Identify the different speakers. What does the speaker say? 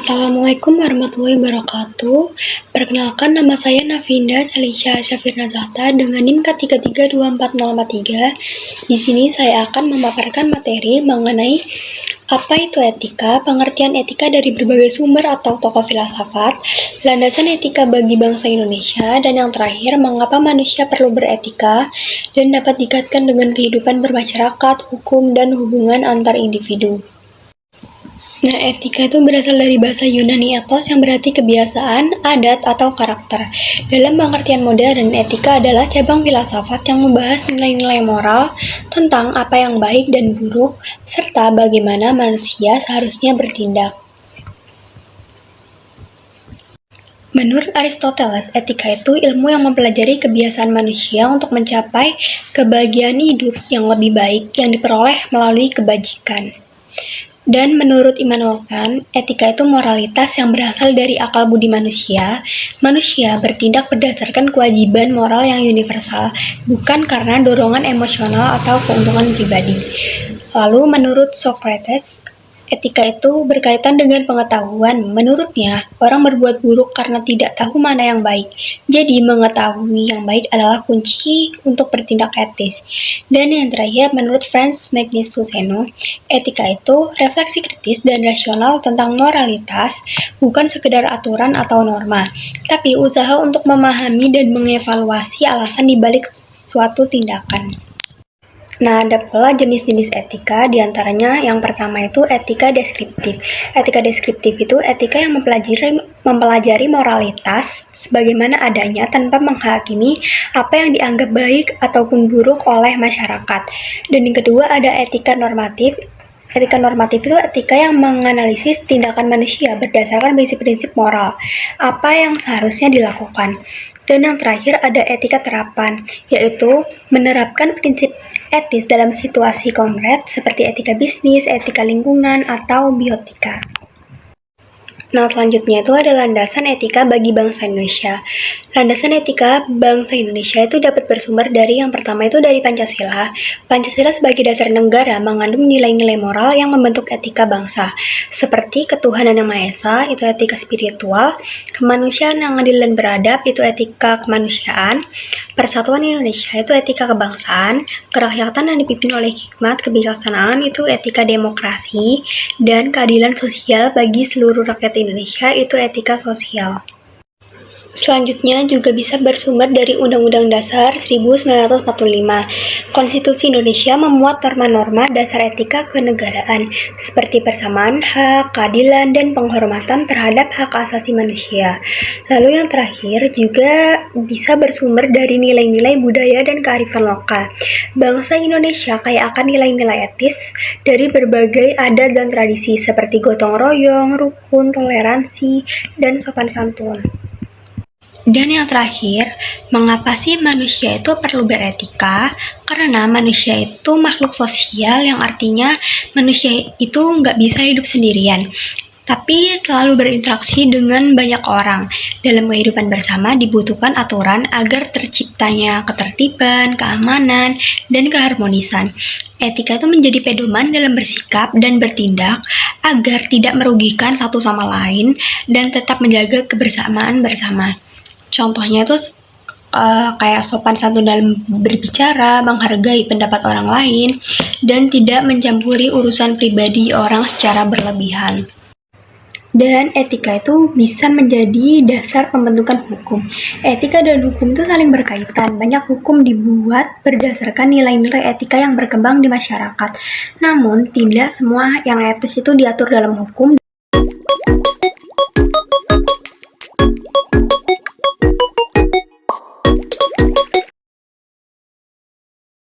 Speaker 1: Assalamualaikum warahmatullahi wabarakatuh. Perkenalkan, nama saya Navinda Salisha Syafirnazata dengan NIM K332443. Di sini saya akan memaparkan materi mengenai apa itu etika, pengertian etika dari berbagai sumber atau tokoh filsafat, landasan etika bagi bangsa Indonesia, dan yang terakhir, mengapa manusia perlu beretika dan dapat dikaitkan dengan kehidupan bermasyarakat, hukum, dan hubungan antar individu. Nah, etika itu berasal dari bahasa Yunani ethos yang berarti kebiasaan, adat, atau karakter. Dalam pengertian modern, etika adalah cabang filsafat yang membahas nilai-nilai moral tentang apa yang baik dan buruk, serta bagaimana manusia seharusnya bertindak. Menurut Aristoteles, etika itu ilmu yang mempelajari kebiasaan manusia untuk mencapai kebahagiaan hidup yang lebih baik yang diperoleh melalui kebajikan. Dan menurut Immanuel Kant, etika itu moralitas yang berasal dari akal budi manusia. Manusia bertindak berdasarkan kewajiban moral yang universal, bukan karena dorongan emosional atau keuntungan pribadi. Lalu menurut Socrates, etika itu berkaitan dengan pengetahuan. Menurutnya, orang berbuat buruk karena tidak tahu mana yang baik. Jadi, mengetahui yang baik adalah kunci untuk bertindak etis. Dan yang terakhir, menurut Franz Magnus Suseno, etika itu refleksi kritis dan rasional tentang moralitas, bukan sekedar aturan atau norma, tapi usaha untuk memahami dan mengevaluasi alasan dibalik suatu tindakan. Nah, ada pula jenis-jenis etika, diantaranya yang pertama itu etika deskriptif. Etika deskriptif itu etika yang mempelajari moralitas sebagaimana adanya tanpa menghakimi apa yang dianggap baik ataupun buruk oleh masyarakat. Dan yang kedua ada etika normatif. Etika normatif itu etika yang menganalisis tindakan manusia berdasarkan prinsip-prinsip moral, apa yang seharusnya dilakukan. Dan yang terakhir ada etika terapan, yaitu menerapkan prinsip etis dalam situasi konkret seperti etika bisnis, etika lingkungan, atau bioetika. Nah, selanjutnya itu ada landasan etika bagi bangsa Indonesia. Landasan etika bangsa Indonesia itu dapat bersumber dari yang pertama itu dari Pancasila. Pancasila sebagai dasar negara mengandung nilai-nilai moral yang membentuk etika bangsa, seperti ketuhanan yang Maha Esa, itu etika spiritual, kemanusiaan yang adil dan beradab, itu etika kemanusiaan, persatuan Indonesia, itu etika kebangsaan, kerakyatan yang dipimpin oleh hikmat kebijaksanaan, itu etika demokrasi, dan keadilan sosial bagi seluruh rakyat Indonesia, itu etika sosial. Selanjutnya juga bisa bersumber dari Undang-Undang Dasar 1945. Konstitusi Indonesia memuat norma-norma dasar etika kenegaraan seperti persamaan hak, keadilan, dan penghormatan terhadap hak asasi manusia. Lalu yang terakhir juga bisa bersumber dari nilai-nilai budaya dan kearifan lokal. Bangsa Indonesia kaya akan nilai-nilai etis dari berbagai adat dan tradisi seperti gotong royong, rukun, toleransi, dan sopan santun. Dan yang terakhir, mengapa sih manusia itu perlu beretika? Karena manusia itu makhluk sosial yang artinya manusia itu nggak bisa hidup sendirian, tapi selalu berinteraksi dengan banyak orang. Dalam kehidupan bersama dibutuhkan aturan agar terciptanya ketertiban, keamanan, dan keharmonisan. Etika itu menjadi pedoman dalam bersikap dan bertindak agar tidak merugikan satu sama lain dan tetap menjaga kebersamaan bersama. Contohnya itu kayak sopan santun dalam berbicara, menghargai pendapat orang lain, dan tidak mencampuri urusan pribadi orang secara berlebihan. Dan etika itu bisa menjadi dasar pembentukan hukum. Etika dan hukum itu saling berkaitan. Banyak hukum dibuat berdasarkan nilai-nilai etika yang berkembang di masyarakat. Namun, tidak semua yang etis itu diatur dalam hukum.